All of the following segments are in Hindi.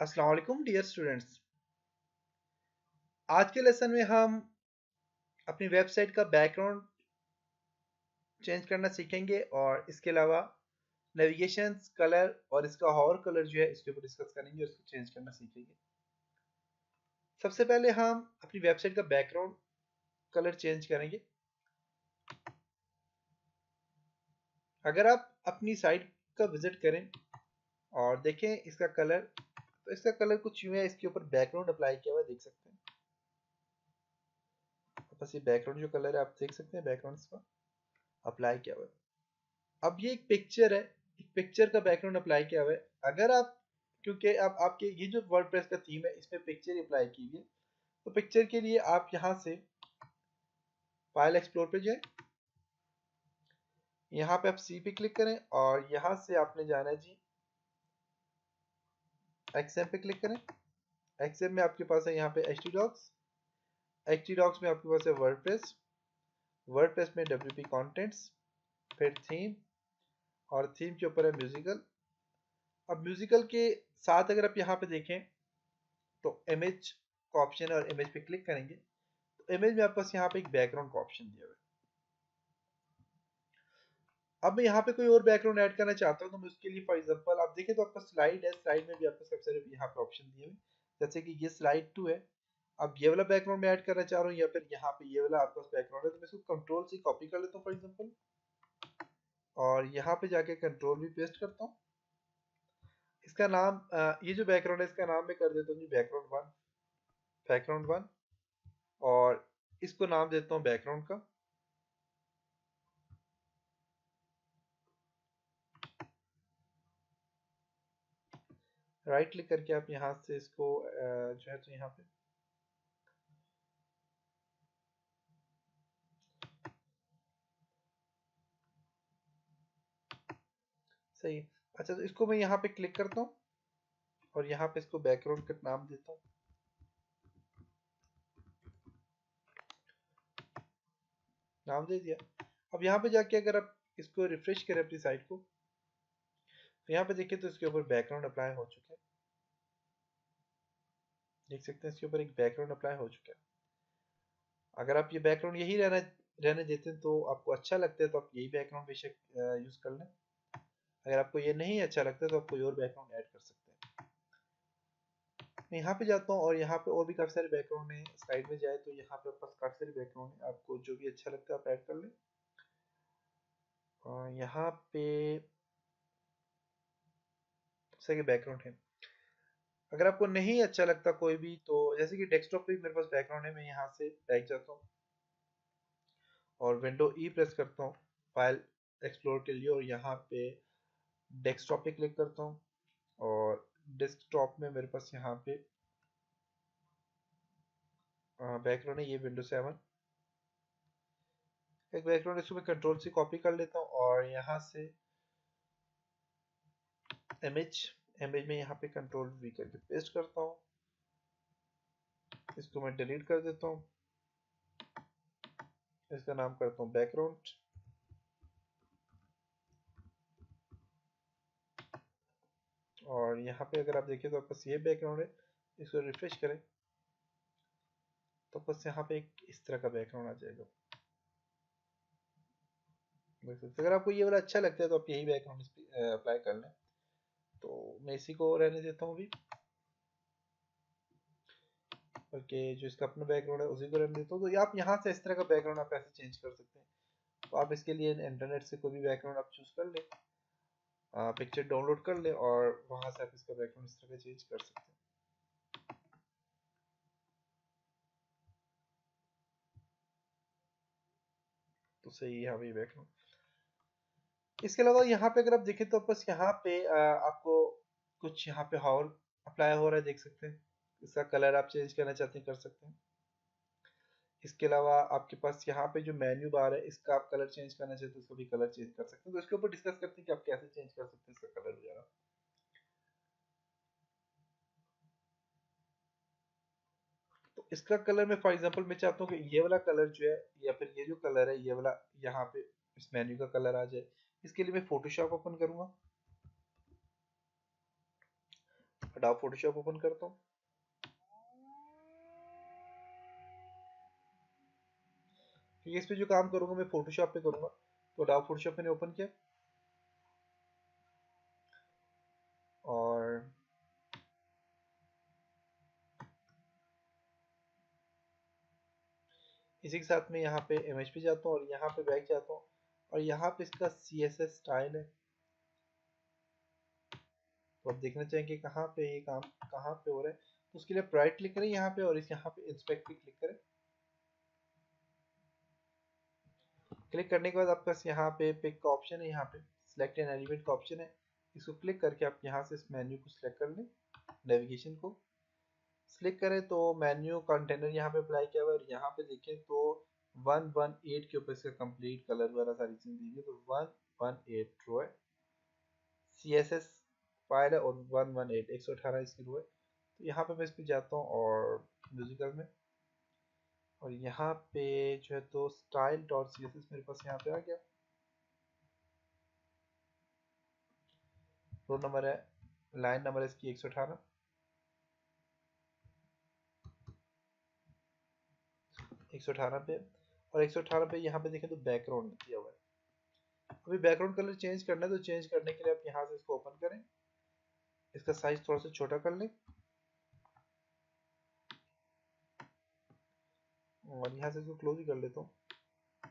अस्सलाम वालेकुम डियर स्टूडेंट्स। आज के लेसन में हम अपनी वेबसाइट का बैकग्राउंड चेंज करना सीखेंगे और इसके अलावा नेविगेशन कलर और इसका हॉवर कलर जो है इसके ऊपर डिस्कस करेंगे और इसको चेंज करना सीखेंगे। सबसे पहले हम अपनी वेबसाइट का बैकग्राउंड कलर चेंज करेंगे। अगर आप अपनी साइट का विजिट करें और देखें इसका कलर, तो इसका कलर कुछ यूं है। इसके ऊपर बैकग्राउंड अप्लाई किया हुआ है, देख सकते हैं। बस ये बैकग्राउंड जो कलर है आप देख सकते हैं, बैकग्राउंड इसका अप्लाई किया हुआ है। अब ये एक पिक्चर है, एक पिक्चर का बैकग्राउंड अप्लाई किया हुआ है। अगर आप, क्योंकि अब आपके ये जो वर्डप्रेस का थीम है इसमें पिक्चर अप्लाई की हुई है, तो पिक्चर के लिए आप यहाँ से फाइल एक्सप्लोर पे जाएं। यहाँ पे आप सी पे क्लिक करें और यहाँ से आपने जाना है जी एक्सएम पे क्लिक करें। एक्सएम में आपके पास है यहाँ पे htdocs, htdocs में आपके पास है वर्डप्रेस, वर्डप्रेस में wp कंटेंट्स, फिर थीम, और थीम के ऊपर है म्यूजिकल। अब म्यूजिकल के साथ अगर आप यहाँ पे देखें तो इमेज का ऑप्शन है और इमेज पे क्लिक करेंगे तो इमेज में आपके पास यहाँ पे एक बैकग्राउंड का ऑप्शन दिया हुआ है। अब मैं यहाँ पे कोई और बैकग्राउंड ऐड करना चाहता हूँ तो मैं उसके लिए फॉर एग्जांपल आप देखें तो आपका स्लाइड है, स्लाइड में भी आपको सबसे सारे यहाँ पे ऑप्शन दिए हुए, जैसे कि ये स्लाइड 2 है। अब ये वाला बैकग्राउंड में ऐड करना चाह रहा हूँ या फिर यहाँ पे ये वाला आपका बैकग्राउंड है, तो मैं इसको कंट्रोल से कॉपी कर लेता हूँ फॉर एग्जाम्पल, और यहाँ पे जाके कंट्रोल भी पेस्ट करता हूँ। इसका नाम ये जो बैकग्राउंड है इसका नाम मैं कर देता हूँ जी बैकग्राउंड 1, बैकग्राउंड 1, और इसको नाम देता हूँ बैकग्राउंड का। राइट क्लिक करके आप यहाँ से इसको जो है तो यहाँ पे सही। अच्छा, तो इसको मैं यहाँ पे क्लिक करता हूँ और यहाँ पे इसको बैकग्राउंड का नाम देता हूँ। नाम दे दिया। अब यहाँ पे जाके अगर आप इसको रिफ्रेश करें अपनी साइट को, तो यहाँ पे देखिए तो इसके ऊपर बैकग्राउंड अप्लाई हो चुका है। देख सकते हैं इसके ऊपर एक बैकग्राउंड अप्लाई हो चुका है। अगर आप ये बैकग्राउंड यही रहने देते हैं तो आपको अच्छा लगता है तो आप यही बैकग्राउंड बेशक यूज कर लें। अगर आपको ये नहीं अच्छा लगता तो आप कोई और बैकग्राउंड ऐड कर सकते हैं। मैं यहाँ पे जाता हूँ और यहाँ पे और भी काफी सारे बैकग्राउंड हैं। साइड में जाए तो यहाँ पे पास काफी सारे बैकग्राउंड है, आपको जो भी अच्छा लगता है आप ऐड कर लें। यहाँ पे सही बैकग्राउंड है। अगर आपको नहीं अच्छा लगता कोई भी, तो जैसे कि डेस्कटॉप पे भी मेरे पास बैकग्राउंड है, मैं यहाँ से बैक जाता हूँ और विंडो ई प्रेस करता हूँ फाइल एक्सप्लोर के लिए, और यहाँ पे डेस्कटॉप पे क्लिक करता हूँ और डेस्कटॉप में मेरे पास यहाँ पे बैकग्राउंड है, ये विंडो 7 एक बैकग्राउंड। इसको मैं कंट्रोल से कॉपी कर लेता हूँ और यहाँ से इमेज, इमेज में यहाँ पे कंट्रोल वी करके पेस्ट करता हूँ। इसको मैं डिलीट कर देता हूँ, इसका नाम करता हूँ बैकग्राउंड। और यहाँ पे अगर आप देखें तो आपका ये बैकग्राउंड है, इसको रिफ्रेश करें तो बस यहाँ पे एक इस तरह का बैकग्राउंड आ जाएगा। देख सकते हैं। अगर आपको ये वाला अच्छा लगता है तो आप यही बैकग्राउंड अप्लाई कर लें। तो मैं इसी को रहने देता हूँ अभी, बल्कि जो इसका अपना बैकग्राउंड है उसी को रहने देता हूँ। तो आप यहाँ से इस तरह का बैकग्राउंड आप ऐसे चेंज कर सकते हैं। तो आप इसके लिए इंटरनेट से कोई भी बैकग्राउंड आप चूज कर लें, पिक्चर डाउनलोड कर लें और वहाँ से आप इसका बैकग्राउंड इस तरह का चेंज कर सकते हैं। तो सही है यहाँ पे बैकग्राउंड। इसके अलावा यहाँ पे अगर आप देखें तो बस यहाँ पे आपको कुछ यहाँ पे हॉवर अप्लाई हो रहा है, देख सकते हैं। इसका कलर आप चेंज करना चाहते हैं कर सकते हैं। इसके अलावा आपके पास यहाँ पे जो मेन्यू बार है इसका आप कलर चेंज करना चाहते हैं तो इसको भी कलर चेंज कर सकते हैं। तो इसके ऊपर डिस्कस करते हैं कि आप कैसे चेंज कर सकते हैं इसका कलर वगैरह। तो इसका कलर मैं फॉर एग्जांपल मैं चाहता हूँ कि ये वाला कलर जो है या फिर ये जो कलर है ये वाला यहाँ पे इस मेन्यू का कलर आ जाए। इसके लिए मैं फोटोशॉप ओपन करूंगा। अडोब फोटोशॉप ओपन करता हूँ। क्योंकि इस पे जो काम करूंगा मैं फोटोशॉप पे करूंगा, तो अडोब फोटोशॉप मैंने ओपन किया और इसी के साथ मैं यहाँ पे इमेज पे जाता हूँ और यहाँ पे बैक जाता हूँ और यहाँ पे इसका CSS स्टाइल है। तो आप देखना चाहेंगे कहाँ पे ये काम कहाँ पे हो रहा है, तो उसके लिए राइट क्लिक करें यहाँ पे और इस यहाँ पे इंस्पेक्ट पे क्लिक करें। क्लिक करने के बाद आपके पास यहाँ पे पिक का ऑप्शन है, यहाँ पे सिलेक्ट एन एलिमेंट का ऑप्शन है। इसको क्लिक करके आप यहाँ से इस मेन्यू को सिलेक्ट कर लें, नेविगेशन को क्लिक करें तो मेन्यू कंटेनर यहाँ पे अप्लाई किया हुआ है और यहाँ पे देखें तो 118 के ऊपर इसका कंप्लीट कलर वगैरह सारी चीज़ दी है, तो 118 रो है, CSS फाइल है और 118 118 इसकी रो है। तो यहाँ पे मैं इस पे जाता हूँ और म्यूजिकल में और यहाँ पे जो है तो स्टाइल डॉट CSS मेरे पास यहाँ पे आ गया। रो नंबर है, लाइन नंबर है इसकी 118 118 पे, और 118 पे यहाँ पे देखें तो बैकग्राउंड दिया हुआ है। अभी बैकग्राउंड कलर चेंज करना है, तो चेंज करने के लिए आप यहाँ से इसको ओपन करें, इसका साइज थोड़ा सा छोटा कर लें और यहाँ से इसको क्लोज ही कर लेता हूँ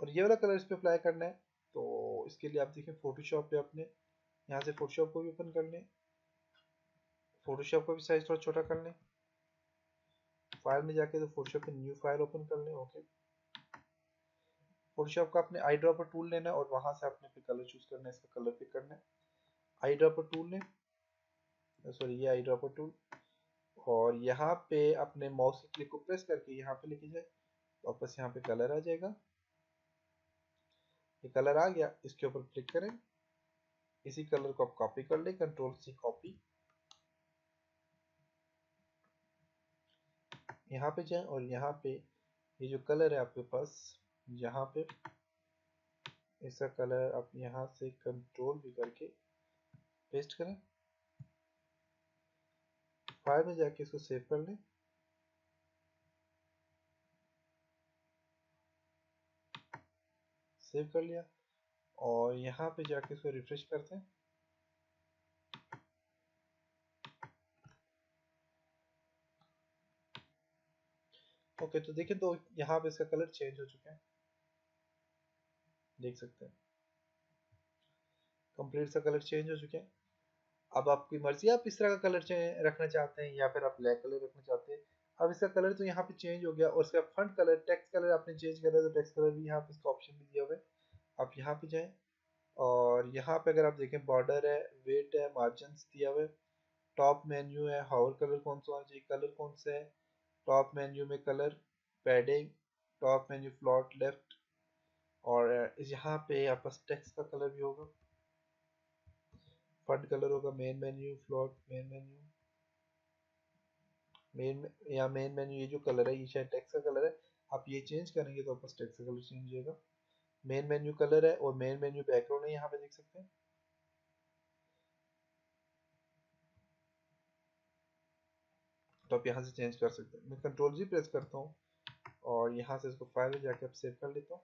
और ये वाला कलर इस पे अप्लाई करना है। तो इसके लिए आप देखें फोटोशॉप पे अपने यहाँ से फोटोशॉप को भी ओपन कर लें, फोटोशॉप का भी साइज थोड़ा छोटा कर लें, फाइल में जाके तो फोटोशॉप पे न्यू फाइल ओपन कर लें। ओके, फोटोशॉप का अपने आई ड्रॉपर टूल लेना है और वहां से अपने पे कलर चूज करना है, इसका कलर पिक करना है। आई ड्रॉपर टूल लें, सॉरी ये आई ड्रॉपर टूल, और यहाँ पे अपने माउस की क्लिक को प्रेस करके यहाँ पे लेके जाए, वापस यहाँ पे कलर आ जाएगा। ये कलर आ गया, इसके ऊपर क्लिक करें, इसी कलर को आप कॉपी कर लें, Ctrl+C कॉपी, यहाँ पे जाएं और यहाँ पे ये जो कलर है आपके पास यहाँ पे, इसका कलर आप यहाँ से कंट्रोल भी करके पेस्ट करें, फाइल में जाके इसको सेव कर लें। सेव कर लिया और यहाँ पे जाके इसको रिफ्रेश करते हैं। ओके, तो देखिए तो यहाँ पे इसका कलर चेंज हो चुका है, देख सकते हैं कंप्लीट सा कलर चेंज हो चुके हैं। अब आपकी मर्जी, आप इस तरह का कलर रखना चाहते हैं या फिर आप ब्लैक कलर रखना चाहते हैं। अब इसका कलर तो यहाँ पे चेंज हो गया और इसका फंट कलर टेक्स्ट कलर आपने चेंज करा है, तो टेक्स्ट कलर भी यहाँ पे इसका ऑप्शन भी दिया हुआ है। आप यहाँ पे जाएं और यहाँ पे अगर आप देखें बॉर्डर है, वेट है, मार्जिन दिया हुआ है, टॉप मेन्यू है, हावर कलर कौन सा होना चाहिए, कलर कौन सा है, टॉप मेन्यू में colour, padding, top menu float left, और यहाँ पे आपके पास टेक्स्ट का कलर भी होगा, फंट कलर होगा, main menu float, main menu, main या मेन मेन्यू, ये जो कलर है ये शायद टेक्स्ट का कलर है। आप ये चेंज करेंगे तो आपका टेक्स्ट का कलर चेंज हो जाएगा। मेन मेन्यू कलर है और मेन मेन्यू बैकग्राउंड है, यहाँ पे देख सकते हैं। तो आप यहाँ से चेंज कर सकते हैं। मैं Ctrl+G प्रेस करता हूँ और यहाँ से इसको फाइल में जाके आप सेव कर लेता हूँ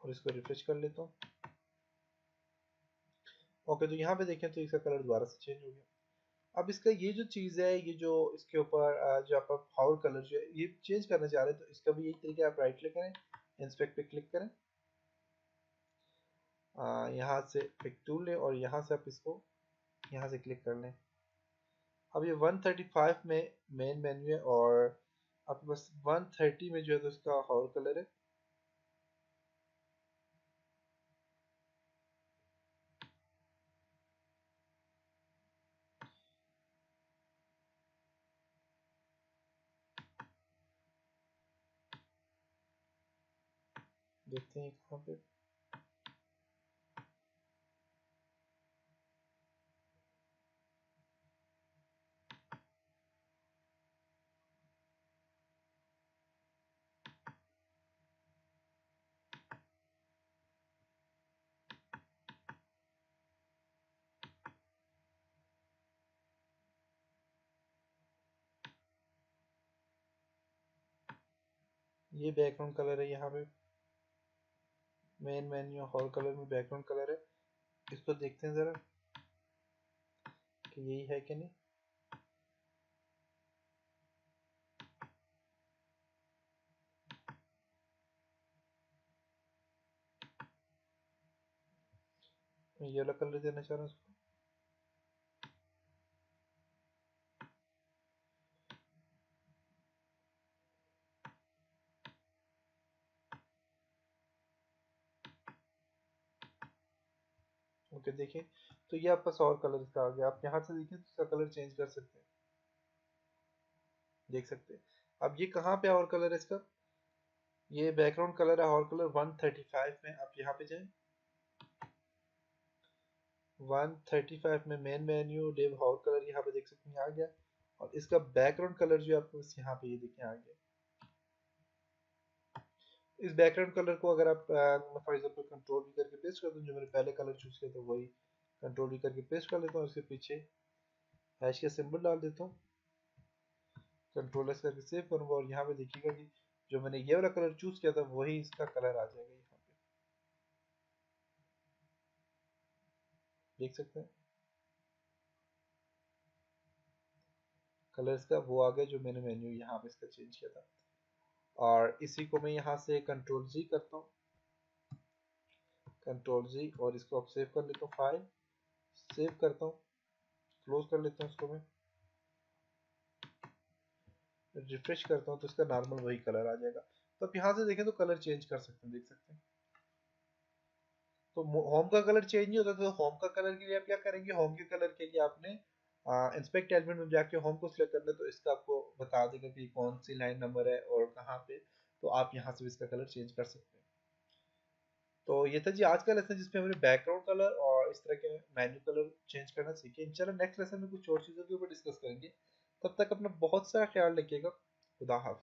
और इसको रिफ्रेश कर लेता हूँ। ओके, तो यहाँ पे देखें तो इसका कलर दोबारा से चेंज हो गया। अब इसका ये जो चीज़ है, ये जो इसके ऊपर जो आप हाउर कलर जो है ये चेंज करना चाह रहे हैं, तो इसका भी यही तरीका है, आप राइट क्लिक करें, इंस्पेक्ट पे क्लिक करें, यहाँ से पिक टूल लें और यहाँ से आप इसको यहाँ से क्लिक कर लें। अब ये 135 में मेन मेन्यू है और आपके पास 130 में जो है तो इसका हाउर कलर है। देखते हैं कहाँ पे, ये बैकग्राउंड कलर है, यहाँ पे मेन मेन्यू हॉल कलर में बैकग्राउंड कलर है। इसको देखते हैं ज़रा कि यही है कि नहीं। मैं ये वाला कलर देना चाह रहा हूँ इसको। ओके देखिए, तो ये आपका और कलर इसका आ गया। आप यहाँ से देखिए तो इसका कलर चेंज कर सकते हैं, देख सकते हैं। अब ये कहाँ पे और कलर है इसका, ये बैकग्राउंड कलर है और कलर 135 में। आप यहाँ पे जाएं, 135 में main menu div hall colour, यहाँ पे देख सकते हैं आ गया। और इसका बैकग्राउंड कलर जो है आपको यहाँ पे ये देखिए आ गया। इस बैकग्राउंड कलर को अगर आप फॉर एग्जांपल कंट्रोल भी करके पेस्ट कर दूं, जो मैंने पहले कलर चूज किया था वही कंट्रोल भी करके पेस्ट कर लेता हूँ। इसके पीछे हैश का सिंबल डाल देता हूँ, कंट्रोल एस करके सेव करूंगा और यहाँ पे देखिएगा कि जो मैंने ये वाला कलर चूज किया था वही इसका कलर आ जाएगा। यहाँ पे देख सकते हैं कलर इसका वो आ गया जो मैंने मेन्यू यहाँ पे इसका चेंज किया था। और इसी को मैं यहाँ से कंट्रोल जी करता हूँ, कंट्रोल जी, और इसको अब सेव कर लेता हूँ, फाइल सेव करता हूँ, क्लोज कर लेता हूँ इसको मैं, रिफ्रेश करता हूँ तो इसका नॉर्मल वही कलर आ जाएगा। तो आप यहाँ से देखें तो कलर चेंज कर सकते हैं, देख सकते हैं। तो होम का कलर चेंज नहीं होता, तो होम का कलर के लिए आप क्या करेंगे, होम के कलर के लिए आपने इंस्पेक्ट एलिमेंट में जाके होम को सिलेक्ट करना है, तो इसका आपको बता देगा कि कौन सी लाइन नंबर है और कहाँ पे। तो आप यहाँ से भी इसका कलर चेंज कर सकते हैं। तो ये था जी आज का लेसन, जिसमें हमने बैकग्राउंड कलर और इस तरह के मेन्यू कलर चेंज करना सीखे। इंशाल्लाह नेक्स्ट लेसन में कुछ और चीज़ों के ऊपर डिस्कस करेंगे। तब तक अपना बहुत सारा ख्याल रखिएगा। खुदा हाफिज़।